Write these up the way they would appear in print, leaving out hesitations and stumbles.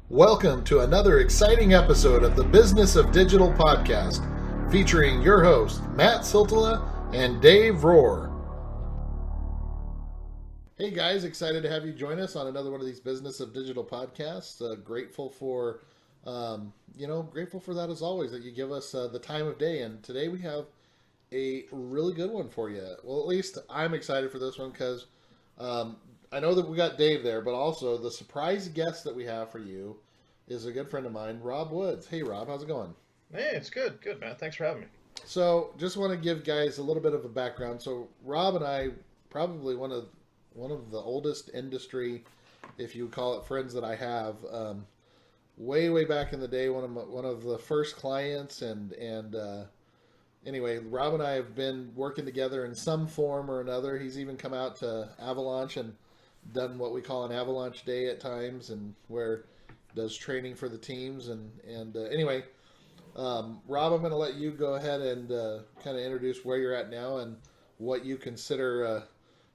Welcome to another exciting episode of the Business of Digital podcast, featuring your hosts, Matt Siltala and Dave Rohr. Hey guys, excited to have you join us on another one of these Business of Digital podcasts. Grateful for that as always, that you give us the time of day. And today we have a really good one for you. Well, at least I'm excited for this one because I know that we got Dave there, but also the surprise guest that we have for you is a good friend of mine, Rob Woods. Hey, Rob, how's it going? Hey, it's good, man. Thanks for having me. So, just want to give guys a little bit of a background. So, Rob and I, probably one of the oldest industry, if you would call it, friends that I have. Way back in the day, one of the first clients, and anyway, Rob and I have been working together in some form or another. He's even come out to Avalanche and done what we call an Avalanche Day at times, and where does training for the teams. And anyway, Rob, I'm going to let you go ahead and kind of introduce where you're at now and what you consider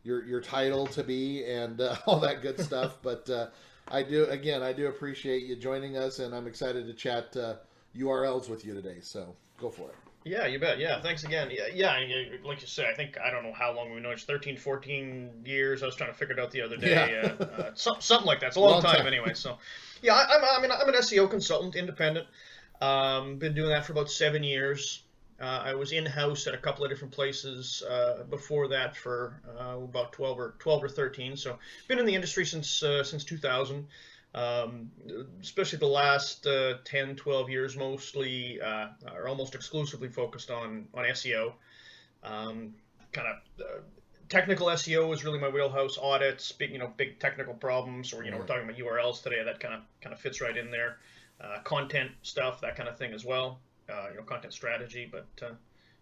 your title to be and all that good stuff. But I do appreciate you joining us, and I'm excited to chat URLs with you today. So go for it. Yeah, you bet. Yeah, thanks again. Yeah, like you said, I don't know how long we've known. It's 13, 14 years. I was trying to figure it out the other day. Yeah. Something like that. It's a long time anyway. So, yeah, I'm an SEO consultant, independent. Been doing that for about 7 years. I was in-house at a couple of different places before that for about 12 or 13. So, been in the industry since 2000. Especially the last 10, 12 years, mostly are almost exclusively focused on SEO. Technical SEO is really my wheelhouse. Audits, big technical problems, or we're talking about URLs today. That kind of fits right in there. Content stuff, that kind of thing as well. Content strategy. But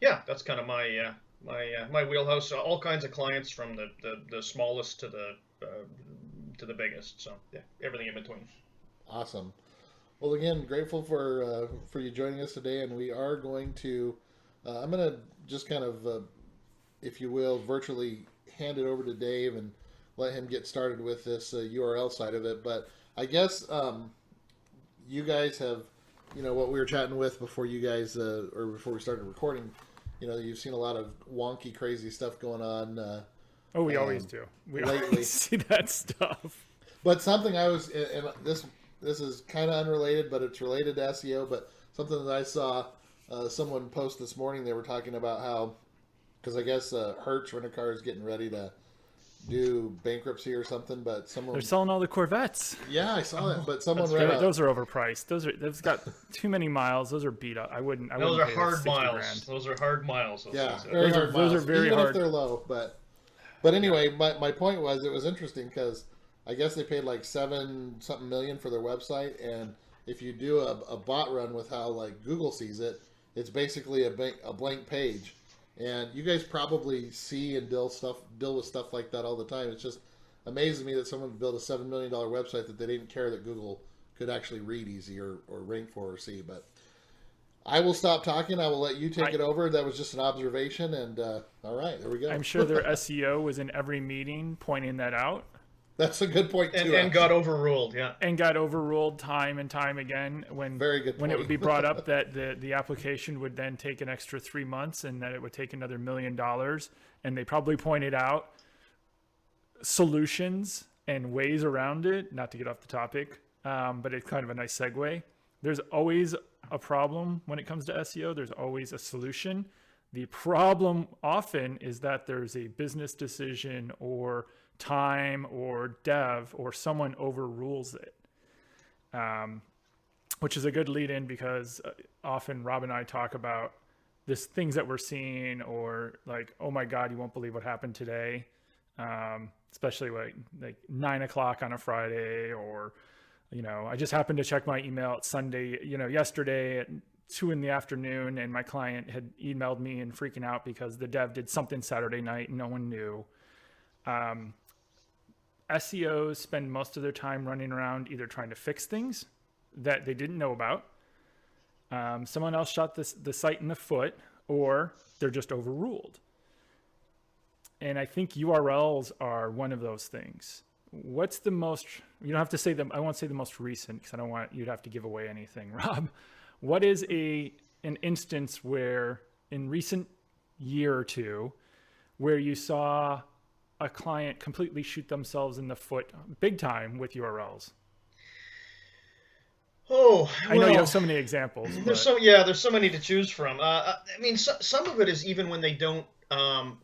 yeah, that's kind of my my wheelhouse. All kinds of clients, from the smallest to the biggest. So yeah, everything in between. Awesome. Well, again, grateful for you joining us today, and we are going to I'm going to just kind of if you will, virtually hand it over to Dave and let him get started with this URL side of it. But I guess you guys have, what we were chatting with before you guys or before we started recording, you've seen a lot of wonky, crazy stuff going on. We always do. We lately always see that stuff. But something I was, and this is kind of unrelated, but it's related to SEO. But something that I saw someone post this morning, they were talking about how, because I guess Hertz Rent-A-Car is getting ready to do bankruptcy or something. But they're selling all the Corvettes. Yeah, I saw that. But someone those are overpriced. They've got too many miles. Those are beat up. I wouldn't. Those are hard miles. $60,000. Those are hard miles. Very hard miles. Those are very even hard. if they're low. But anyway, my point was, it was interesting because I guess they paid like $7-something million for their website, and if you do a bot run with how like Google sees it, it's basically a blank page. And you guys probably see and deal with stuff like that all the time. It's just amazing to me that someone would build a $7 million website that they didn't care that Google could actually read easy or rank for or see. But I will stop talking. I will let you take it over. That was just an observation. And all right, there we go. I'm sure their SEO was in every meeting pointing that out. That's a good point too. And got overruled, yeah. And got overruled time and time again when it would be brought up that the application would then take an extra 3 months and that it would take another $1 million. And they probably pointed out solutions and ways around it, not to get off the topic, but it's kind of a nice segue. There's always a problem when it comes to SEO. There's always a solution. The problem often is that there's a business decision or time or dev or someone overrules it, which is a good lead in because often Rob and I talk about this things that we're seeing, or like, oh my God, you won't believe what happened today. Especially like 9 o'clock on a Friday, or, I just happened to check my email at Sunday, yesterday at 2 p.m, and my client had emailed me and freaking out because the dev did something Saturday night and no one knew. SEOs spend most of their time running around either trying to fix things that they didn't know about. Someone else shot the site in the foot, or they're just overruled. And I think URLs are one of those things. what's the most, you don't have to say them, I won't say the most recent because I don't want you to have to give away anything, Rob. What is an instance where in recent year or two where you saw a client completely shoot themselves in the foot big time with URLs? Oh, I know you well, have so many examples, there's but there's so many to choose from. I mean, some of it is even when they don't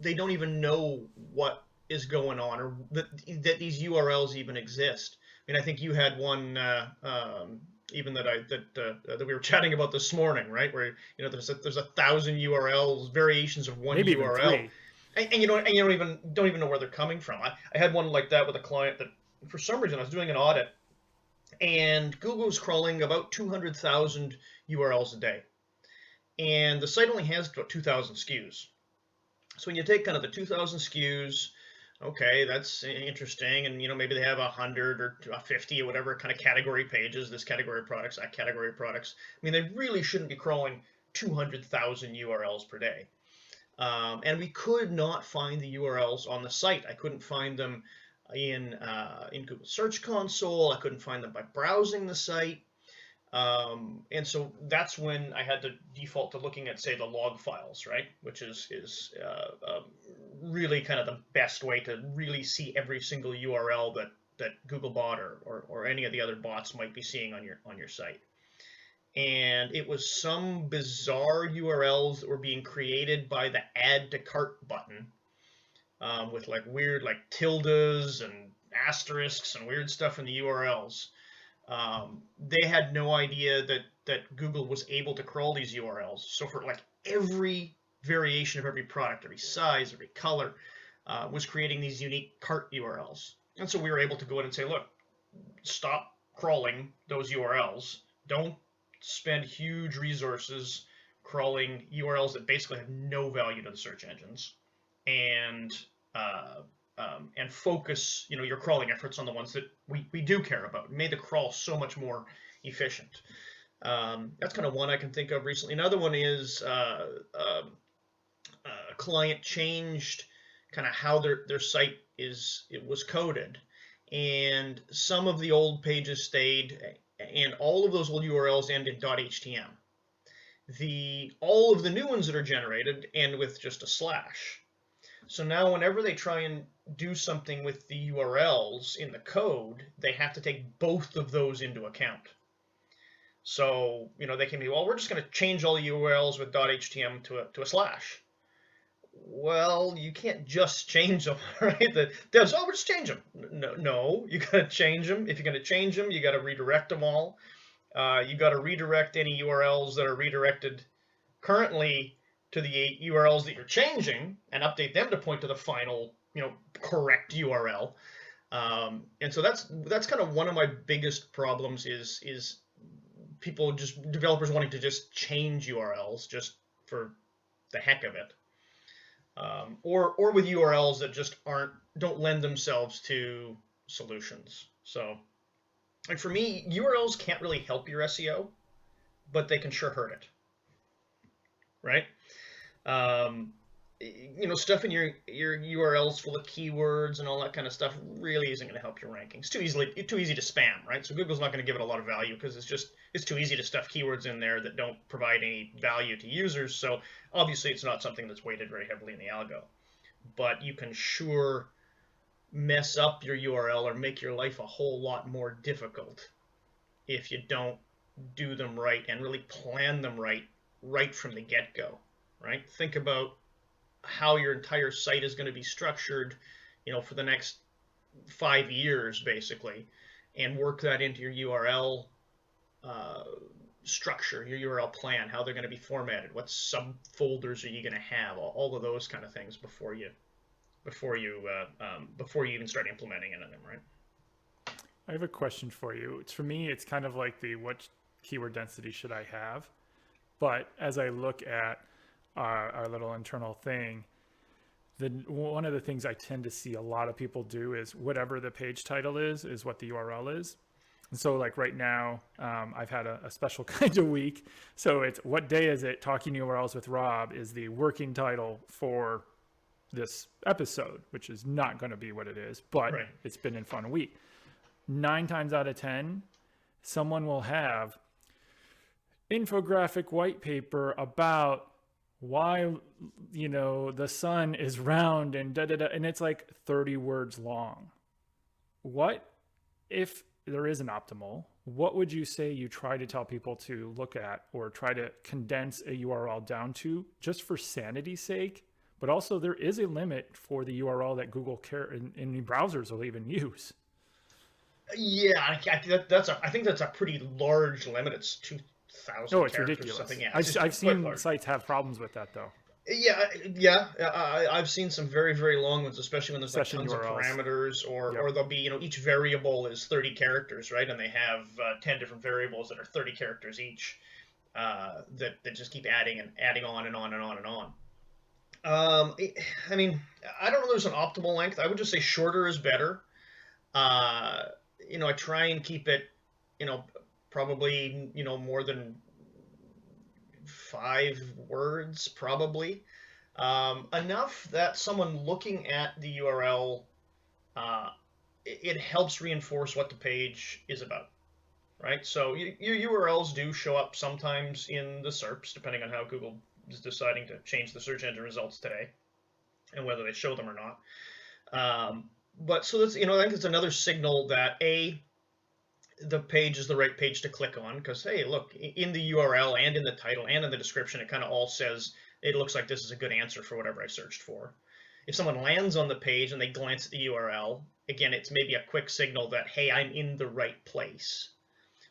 even know what is going on or that these URLs even exist. I mean, I think you had one even that we were chatting about this morning, right? Where there's 1,000 URLs variations of one maybe even URL, three. and you don't even know where they're coming from. I had one like that with a client that for some reason I was doing an audit and Google was crawling about 200,000 URLs a day, and the site only has about 2,000 SKUs. So when you take kind of the 2,000 SKUs, okay, that's interesting, and maybe they have 100 or 50 or whatever kind of category pages, this category of products, that category of products. I mean, they really shouldn't be crawling 200,000 URLs per day. And we could not find the URLs on the site. I couldn't find them in Google Search Console. I couldn't find them by browsing the site. And so that's when I had to default to looking at, say, the log files, right? Which is really kind of the best way to really see every single URL that Googlebot or any of the other bots might be seeing on your site. And it was some bizarre URLs that were being created by the add to cart button, with like weird like tildes and asterisks and weird stuff in the URLs. They had no idea that Google was able to crawl these URLs. So for like every variation of every product, every size, every color, was creating these unique cart URLs. And so we were able to go in and say, look, stop crawling those URLs. Don't spend huge resources crawling URLs that basically have no value to the search engines, and focus your crawling efforts on the ones that we do care about. It made the crawl so much more efficient. That's kind of one I can think of recently. Another one is a client changed kind of how their site was coded, and some of the old pages stayed, and all of those old URLs end in .htm. All of the new ones that are generated end with just a slash. So now whenever they try and do something with the URLs in the code, they have to take both of those into account. So, they can be, well, we're just going to change all the URLs with .htm to a slash. Well, you can't just change them, right? The devs, we'll just change them. No, you got to change them. If you're going to change them, you got to redirect them all. You got to redirect any URLs that are redirected currently to the URLs that you're changing and update them to point to the final, correct URL. And so that's kind of one of my biggest problems is people, just developers wanting to just change URLs just for the heck of it. Or with URLs that just don't lend themselves to solutions. So, like for me, URLs can't really help your SEO, but they can sure hurt it, right? Stuff in your URLs full of keywords and all that kind of stuff really isn't going to help your rankings. Too easy to spam, right? So Google's not going to give it a lot of value because it's too easy to stuff keywords in there that don't provide any value to users. So obviously it's not something that's weighted very heavily in the algo. But you can sure mess up your URL or make your life a whole lot more difficult if you don't do them right and really plan them right from the get-go, right? Think about how your entire site is going to be structured, for the next 5 years, basically, and work that into your URL structure, your URL plan, how they're going to be formatted, what subfolders are you going to have, all of those kind of things before you even start implementing anything, right? I have a question for you. For me, it's kind of like what keyword density should I have? But as I look at our little internal thing, one of the things I tend to see a lot of people do is whatever the page title is what the URL is. And so like right now, I've had a special kind of week. So it's what day is it? Talking URLs with Rob is the working title for this episode, which is not going to be what it is, but Right. it's been in fun a week. 9 times out of 10, someone will have infographic white paper about why, you know, the sun is round and da da da, and it's like 30 words long. What if there is an optimal? What would you say you try to tell people to look at or try to condense a URL down to, just for sanity's sake? But also, there is a limit for the URL that Google in browsers will even use. Yeah, I think that's a pretty large limit. It's 2,000 Oh, it's characters ridiculous. or something. Yeah, I've seen large. sites have problems with that, though. Yeah. I've seen some very, very long ones, especially when there's like Session tons URLs. of parameters, or Yep. or there'll be, each variable is 30 characters, right? And they have 10 different variables that are 30 characters each, that just keep adding and adding on and on and on and on. I mean, I don't know. There's an optimal length. I would just say shorter is better. I try and keep it, probably, more than 5 words, probably. Enough that someone looking at the URL, it helps reinforce what the page is about, right? So your URLs do show up sometimes in the SERPs, depending on how Google is deciding to change the search engine results today, and whether they show them or not. But so that's, I think it's another signal that the page is the right page to click on, because, hey, look, in the URL and in the title and in the description, it kind of all says it looks like this is a good answer for whatever I searched for. If someone lands on the page and they glance at the URL, again, it's maybe a quick signal that, hey, I'm in the right place.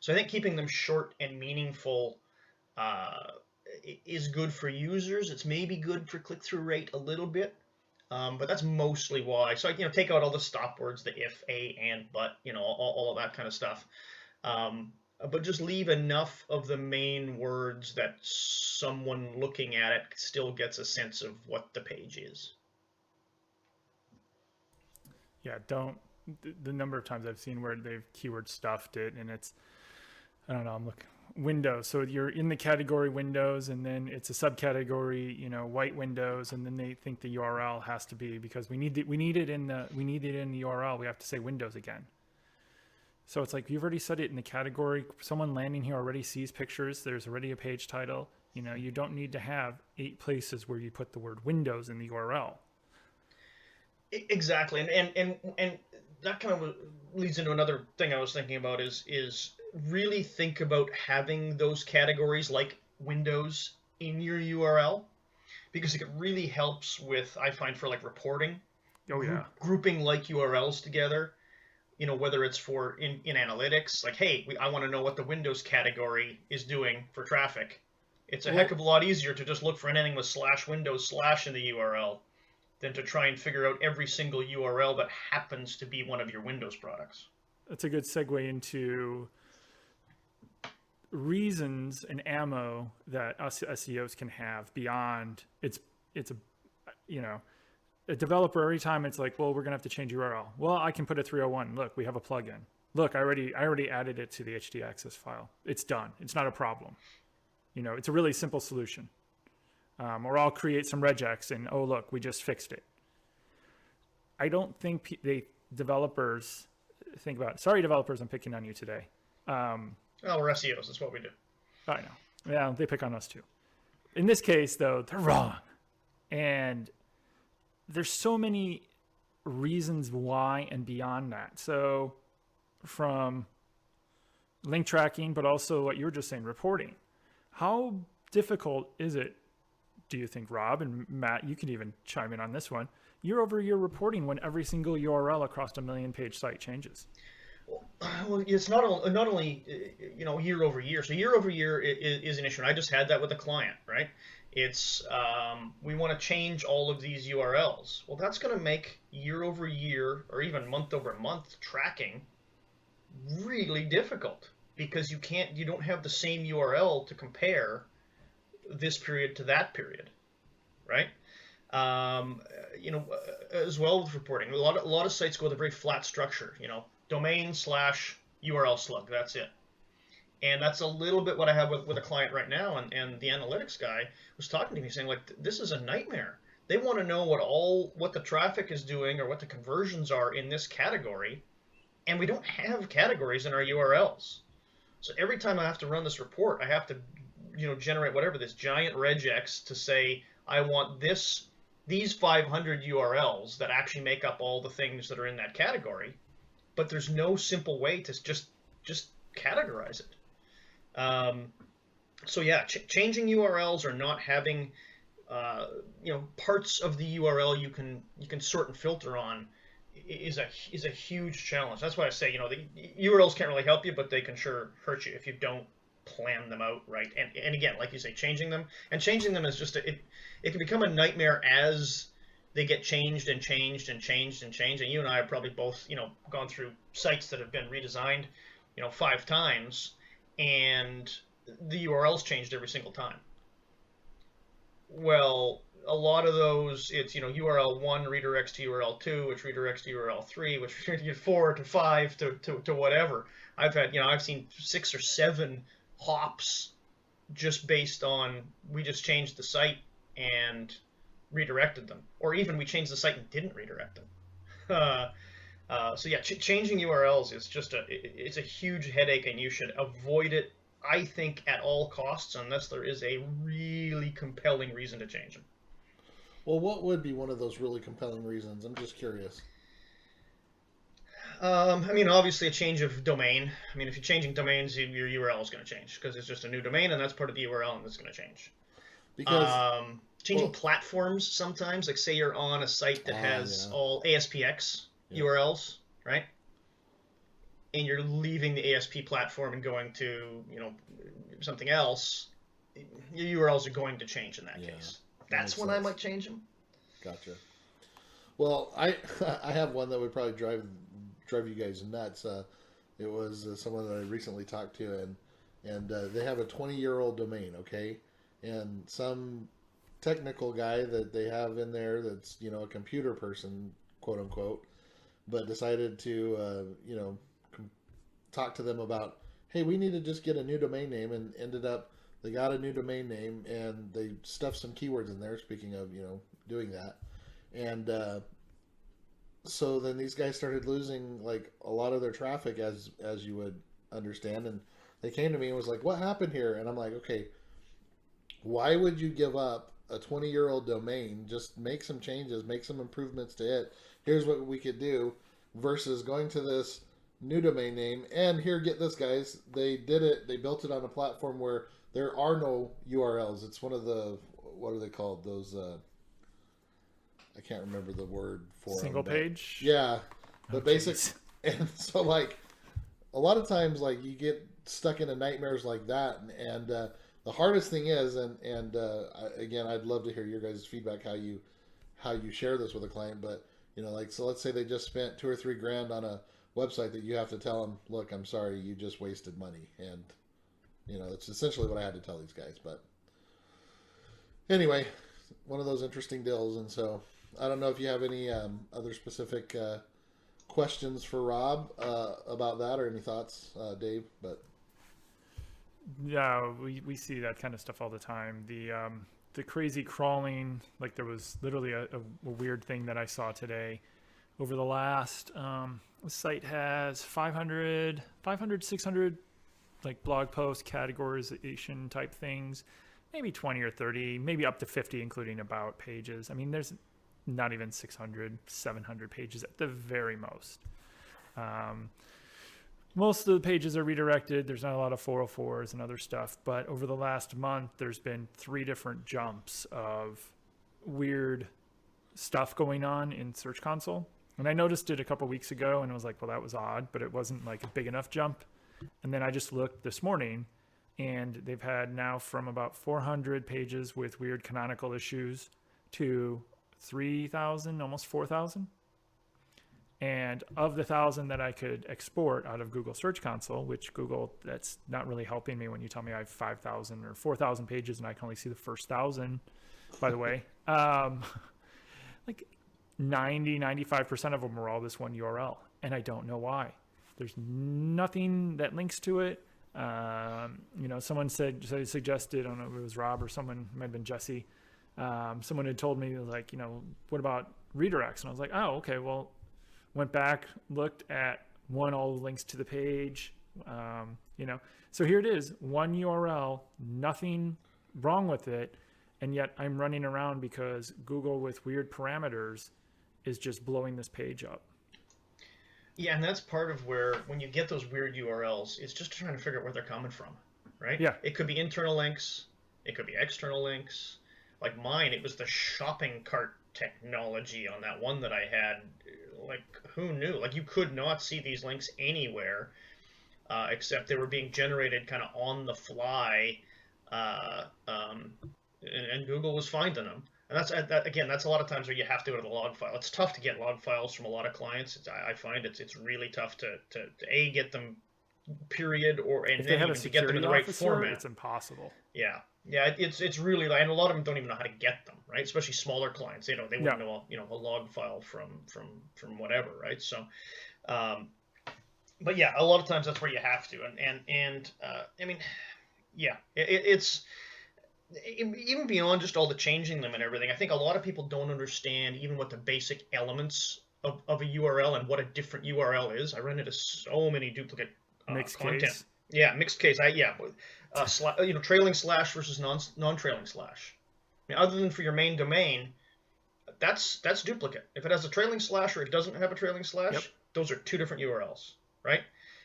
So I think keeping them short and meaningful is good for users. It's maybe good for click-through rate a little bit. But that's mostly why. So, take out all the stop words, the if, a, and, but, all of that kind of stuff. But just leave enough of the main words that someone looking at it still gets a sense of what the page is. Yeah, the number of times I've seen where they've keyword stuffed it, and it's, I don't know, I'm looking. Windows. So you're in the category Windows, and then it's a subcategory, white Windows, and then they think the URL has to be, because we need it in the URL. We have to say Windows again. So it's like, you've already said it in the category. Someone landing here already sees pictures. There's already a page title. You don't need to have 8 places where you put the word Windows in the URL. Exactly, and that kind of leads into another thing I was thinking about is really think about having those categories like Windows in your URL, because it really helps with, I find, for like reporting. Oh yeah. Grouping like URLs together, whether it's for in analytics, like, hey, I want to know what the Windows category is doing for traffic. It's a heck of a lot easier to just look for anything with /Windows/ in the URL than to try and figure out every single URL that happens to be one of your Windows products. That's a good segue into reasons and ammo that us SEOs can have beyond it's a developer. Every time it's like, well, we're gonna have to change URL. Well, I can put a 301. Look, we have a plugin. Look, I already added it to the htaccess file. It's done. It's not a problem. It's a really simple solution. Or I'll create some regex and, oh, look, we just fixed it. I don't think developers think about it. Sorry, developers, I'm picking on you today. Well, we're SEOs. That's what we do. I know. Yeah, they pick on us too. In this case, though, they're wrong. And there's so many reasons why and beyond that. So from link tracking, but also what you were just saying, reporting. How difficult is it, do you think, Rob, and Matt, you can even chime in on this one, year-over-year reporting when every single URL across a million-page site changes? Well, it's not only year over year. So year over year is an issue. And I just had that with a client, right? It's we want to change all of these URLs. Well, that's going to make year over year or even month over month tracking really difficult, because you don't have the same URL to compare this period to that period, right? As well with reporting, a lot of sites go with a very flat structure. Domain/URL slug. That's it. And that's a little bit what I have with a client right now. And the analytics guy was talking to me saying, like, this is a nightmare. They want to know what the traffic is doing or what the conversions are in this category, and we don't have categories in our URLs. So every time I have to run this report, I have to, generate whatever this giant regex to say I want these 500 URLs that actually make up all the things that are in that category, but there's no simple way to just categorize it. So yeah, changing URLs or not having parts of the URL you can sort and filter on is a huge challenge. That's why I say the URLs can't really help you, but they can sure hurt you if you don't plan them out right. And again, like you say, changing them is just it can become a nightmare as they get changed and changed and changed and changed. And you and I have probably both gone through sites that have been redesigned 5 times, and the URLs changed every single time. Well, a lot of those, it's URL 1 redirects to URL 2, which redirects to URL 3, which redirects 4 to 5 to whatever. I've seen 6 or 7 hops just based on we just changed the site and redirected them, or even we changed the site and didn't redirect them. So yeah, changing URLs is it's a huge headache, and you should avoid it, I think, at all costs, unless there is a really compelling reason to change them. Well, what would be one of those really compelling reasons? I'm just curious. Obviously a change of domain. If you're changing domains, your URL is going to change because it's just a new domain, and that's part of the URL, and it's going to change. Because changing platforms sometimes, like say you're on a site that has all ASPX URLs, right? And you're leaving the ASP platform and going to something else, your URLs are going to change in that case. That's when I might change them. Gotcha. Well, I have one that would probably drive you guys nuts. It was someone that I recently talked to, and they have a 20-year-old domain, okay, and some technical guy that they have in there that's a computer person, quote unquote, but decided to talk to them about, hey, we need to just get a new domain name, and ended up they got a new domain name, and they stuffed some keywords in there, speaking of doing that, and so then these guys started losing like a lot of their traffic, as you would understand, and they came to me and was like, what happened here? And I'm like, okay, why would you give up a 20-year-old domain? Just make some changes, make some improvements to it. Here's what we could do, versus going to this new domain name. And here, get this, guys, they built it on a platform where there are no URLs. It's one of the, what are they called, those I can't remember the word for single them, page. Yeah, but and so like a lot of times, like you get stuck into nightmares like that, and the hardest thing is, and again, I'd love to hear your guys' feedback, how you share this with a client, but like, so let's say they just spent $2 or $3 grand on a website that you have to tell them, look, I'm sorry, you just wasted money, and it's essentially what I had to tell these guys. But anyway, one of those interesting deals. And so I don't know if you have any other specific questions for Rob about that, or any thoughts, Dave. But yeah, we see that kind of stuff all the time. The crazy crawling, like there was literally a weird thing that I saw today. Over the last, the site has 500, 600 like blog post categorization type things, maybe 20 or 30, maybe up to 50, including about pages. There's not even 600, 700 pages at the very most. Most of the pages are redirected. There's not a lot of 404s and other stuff, but over the last month, there's been 3 different jumps of weird stuff going on in Search Console. And I noticed it a couple weeks ago, and I was like, well, that was odd, but it wasn't like a big enough jump. And then I just looked this morning, and they've had now from about 400 pages with weird canonical issues to 3,000, almost 4,000. And of the 1,000 that I could export out of Google Search Console, which Google, that's not really helping me when you tell me I have 5,000 or 4,000 pages and I can only see the first 1,000, by the way. Like 95% of them are all this one URL, and I don't know why. There's nothing that links to it. Someone suggested, I don't know if it was Rob or someone, it might have been Jesse, someone had told me, like, what about redirects? And I was like, oh, okay, well, went back, looked at all the links to the page, so here it is, one URL, nothing wrong with it. And yet I'm running around because Google with weird parameters is just blowing this page up. Yeah, and that's part of where, when you get those weird URLs, it's just trying to figure out where they're coming from, right? Yeah. It could be internal links. It could be external links. Like mine, it was the shopping cart technology on that one that I had. Like, who knew? Like, you could not see these links anywhere, except they were being generated kind of on the fly, and Google was finding them. And that's a lot of times where you have to go to the log file. It's tough to get log files from a lot of clients. I find it's really tough to get them, period, and then even to get them in the right format. It's impossible. Yeah, it's really, and a lot of them don't even know how to get them, right? Especially smaller clients. They wouldn't know a log file from whatever, right? So, but yeah, a lot of times that's where you have to, and I mean, yeah, it's. Even beyond just all the changing them and everything, I think a lot of people don't understand even what the basic elements of a URL and what a different URL is. I run into so many duplicate mixed content. Case. Yeah, mixed case. Trailing slash versus non-trailing slash. I mean, other than for your main domain, that's duplicate. If it has a trailing slash or it doesn't have a trailing slash, those are two different URLs, right?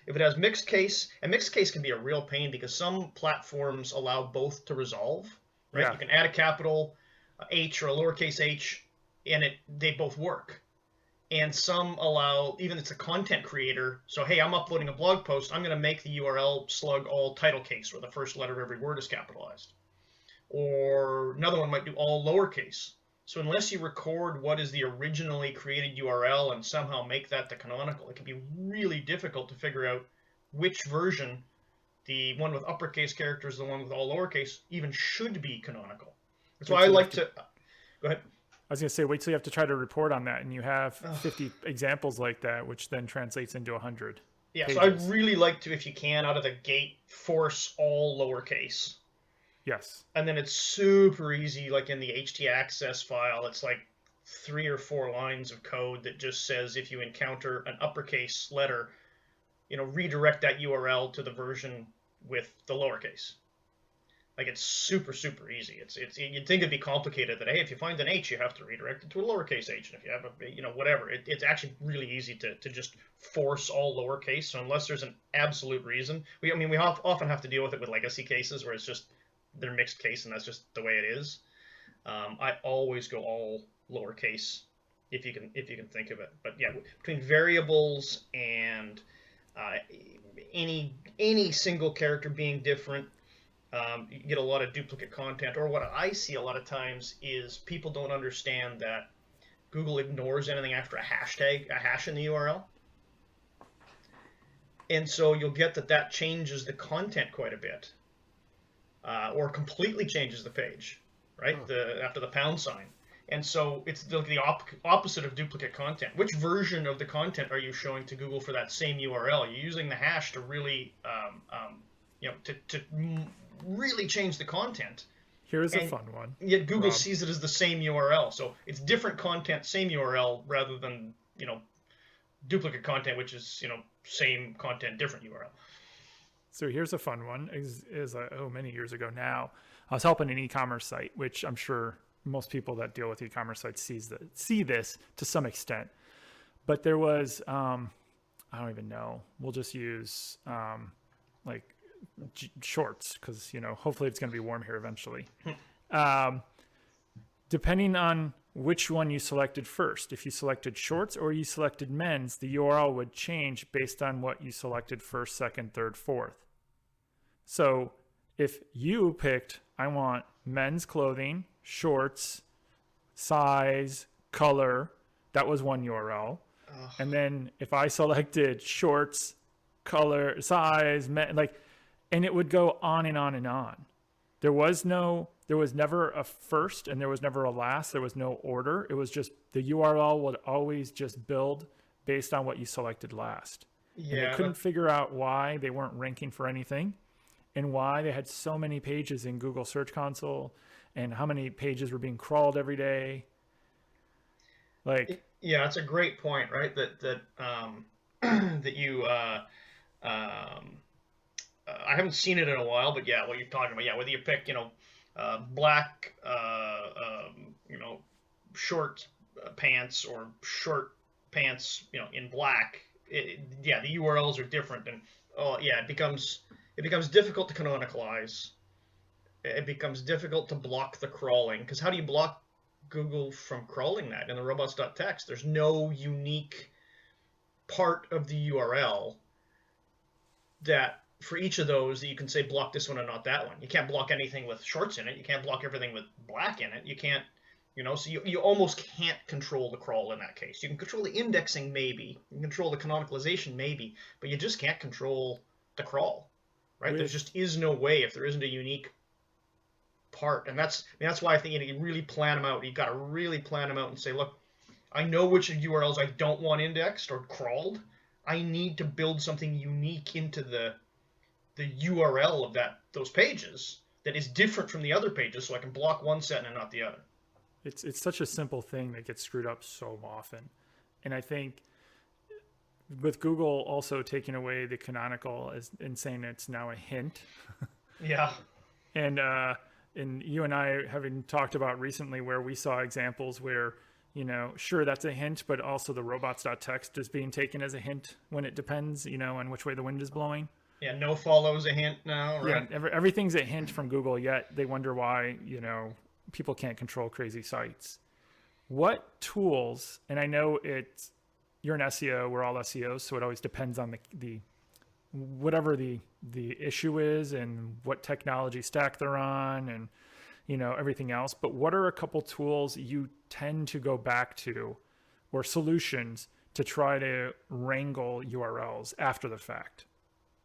If it has mixed case, and mixed case can be a real pain because some platforms allow both to resolve, right? Yeah. You can add a capital H or a lowercase h, and they both work. And some allow, even it's a content creator, so hey, I'm uploading a blog post, I'm going to make the URL slug all title case where the first letter of every word is capitalized. Or another one might do all lowercase. So unless you record what is the originally created URL and somehow make that the canonical, it can be really difficult to figure out which version, the one with uppercase characters, the one with all lowercase, even should be canonical. That's why I like to... Go ahead. I was going to say, wait till you have to try to report on that, and you have 50 examples like that, which then translates into 100 Yeah, pages. So I'd really like to, if you can, out of the gate, force all lowercase. Yes. And then it's super easy, like in the htaccess file, it's like 3 or 4 lines of code that just says if you encounter an uppercase letter, redirect that URL to the version with the lowercase. Like, it's super, super easy. It's you'd think it'd be complicated that, hey, if you find an H, you have to redirect it to a lowercase h. And if you have a, whatever, it's actually really easy to just force all lowercase. So unless there's an absolute reason, we often have to deal with it with legacy cases where it's just, they're mixed case and that's just the way it is. I always go all lowercase if you can think of it. But yeah, between variables and any single character being different, you get a lot of duplicate content. Or what I see a lot of times is people don't understand that Google ignores anything after a hash in the URL. And so you'll get that changes the content quite a bit. Or completely changes the page, right? After the pound sign. And so it's the opposite of duplicate content. Which version of the content are you showing to Google for that same URL? You're using the hash to really, to really change the content. Here's a fun one. Yet Google sees it as the same URL. So it's different content, same URL, rather than, duplicate content, which is, same content, different URL. So here's a fun one. Many years ago now, I was helping an e-commerce site, which I'm sure most people that deal with e-commerce sites see this to some extent. But there was, I don't even know. We'll just use shorts because, hopefully it's going to be warm here eventually. Depending on which one you selected first, if you selected shorts or you selected men's, the URL would change based on what you selected first, second, third, fourth. So if you picked, I want men's clothing, shorts, size, color, that was one URL. And then if I selected shorts, color, size, and it would go on and on and on. There was never a first and there was never a last. There was no order. It was just the URL would always just build based on what you selected last. Yeah. And they couldn't figure out why they weren't ranking for anything. and why they had so many pages in Google Search Console and how many pages were being crawled every day. Like, Yeah, it's a great point, right? That you um, I haven't seen it in a while, but yeah, what you're talking about, yeah, whether you pick, black, short pants or short pants, in black, yeah, the URLs are different, and oh yeah, it becomes difficult to canonicalize. It becomes difficult to block the crawling because how do you block Google from crawling that in the robots.txt? There's no unique part of the URL that for each of those that you can say block this one and not that one. You can't block anything with shorts in it. You can't block everything with black in it. You can't, so you almost can't control the crawl in that case. You can control the indexing maybe. You can control the canonicalization maybe, but you just can't control the crawl, right? There with just is no way if there isn't a unique part. And that's why I think you really plan them out. You've got to really plan them out and say, look, I know which URLs I don't want indexed or crawled. I need to build something unique into the URL of those pages that is different from the other pages, so I can block one set and not the other. it's such a simple thing that gets screwed up so often. And I think with Google also taking away the canonical and saying it's now a hint. Yeah. And you and I having talked about recently where we saw examples where, sure, that's a hint, but also the robots.txt is being taken as a hint when it depends, on which way the wind is blowing. Yeah, no follows a hint now, right? Yeah, everything's a hint from Google, yet they wonder why, people can't control crazy sites. What tools, and I know you're an SEO, we're all SEOs, so it always depends on the whatever the issue is and what technology stack they're on and everything else, but what are a couple tools you tend to go back to or solutions to try to wrangle URLs after the fact?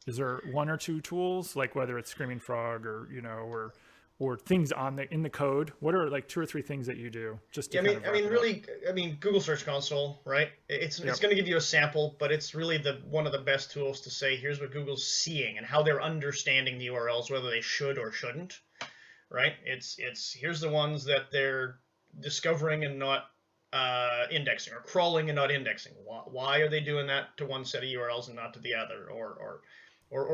Is there one or two tools, like whether it's Screaming Frog or or things in the code? What are like two or three things that you do just to Google Search Console, right? It's going to give you a sample, but it's really one of the best tools to say here's what Google's seeing and how they're understanding the URLs, whether they should or shouldn't, right? It's here's the ones that they're discovering and not indexing, or crawling and not indexing. Why are they doing that to one set of URLs and not to the other, or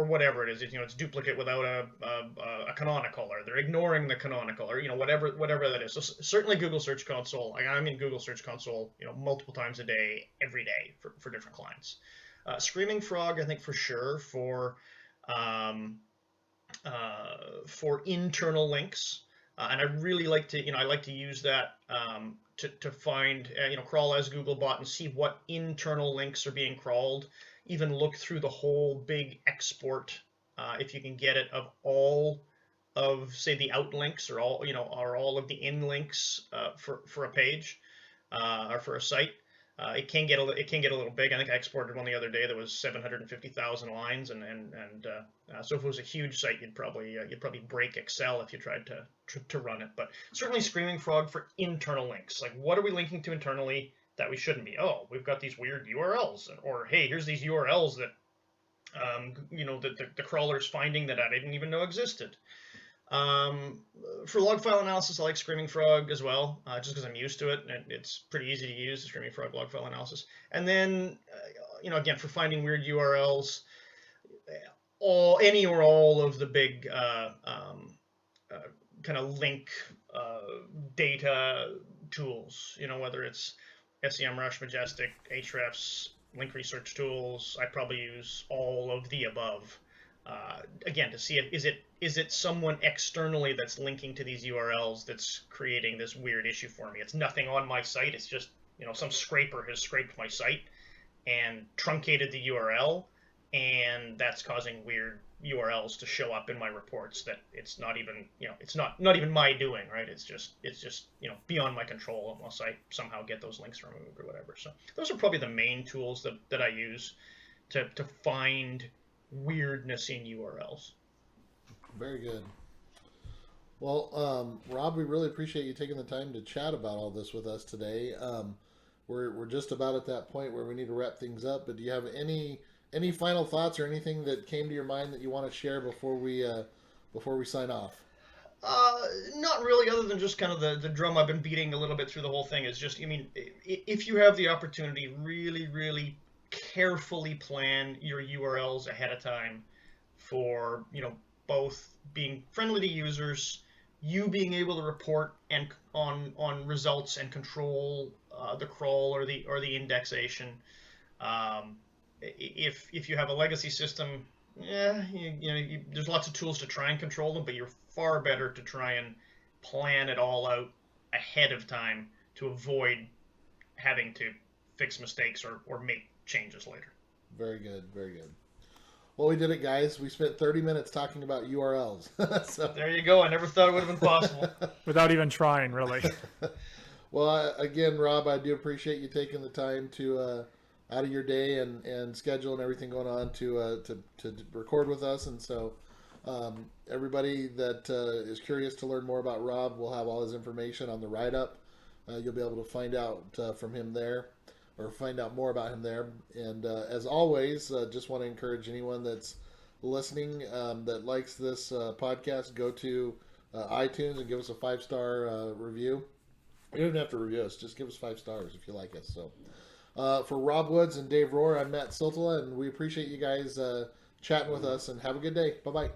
whatever it is? It's duplicate without a canonical, or they're ignoring the canonical, or whatever that is. So certainly Google Search Console. I'm in Google Search Console, multiple times a day, every day for different clients. Screaming Frog, I think for sure for internal links, and I really like to use that to find crawl as Googlebot and see what internal links are being crawled. Even look through the whole big export, if you can get it, of all of, say, the outlinks or all of the inlinks for a page or for a site. It can get a little big. I think I exported one the other day that was 750,000 lines, and so if it was a huge site, you'd probably break Excel if you tried to run it. But certainly Screaming Frog for internal links. Like, what are we linking to internally that we shouldn't be? Oh, we've got these weird URLs, or hey, here's these URLs that the crawler's finding that I didn't even know existed. For log file analysis, I like Screaming Frog as well, just because I'm used to it, and it's pretty easy to use, the Screaming Frog log file analysis. And then, again, for finding weird URLs, any or all of the big kind of link data tools, whether it's SEMrush, Majestic, Ahrefs, link research tools. I probably use all of the above. Again, to see is it someone externally that's linking to these URLs that's creating this weird issue for me. It's nothing on my site. It's just some scraper has scraped my site and truncated the URL, and that's causing weird URLs to show up in my reports that it's not even it's not even my doing, right? It's just beyond my control unless I somehow get those links removed or whatever. So those are probably the main tools that I use to find weirdness in URLs. Very good. Well, Rob, we really appreciate you taking the time to chat about all this with us today. We're just about at that point where we need to wrap things up, but do you have any any final thoughts or anything that came to your mind that you want to share before we sign off? Not really, other than just kind of the drum I've been beating a little bit through the whole thing is just, I mean, if you have the opportunity, really, really carefully plan your URLs ahead of time for, both being friendly to users, you being able to report and on results and control the crawl or the indexation. If you have a legacy system, yeah, there's lots of tools to try and control them, but you're far better to try and plan it all out ahead of time to avoid having to fix mistakes or make changes later. Very good, very good. Well, we did it, guys. We spent 30 minutes talking about URLs. So there you go. I never thought it would have been possible. Without even trying, really. Well, again, Rob, I do appreciate you taking the time to out of your day and schedule and everything going on to record with us. And so everybody that is curious to learn more about Rob, will have all his information on the write-up. You'll be able to find out from him there, or find out more about him there. And as always, just want to encourage anyone that's listening that likes this podcast, go to iTunes and give us a 5-star review. You don't even have to review us, just give us 5 stars if you like us. So for Rob Woods and Dave Rohr, I'm Matt Siltala, and we appreciate you guys chatting with us, and have a good day. Bye-bye.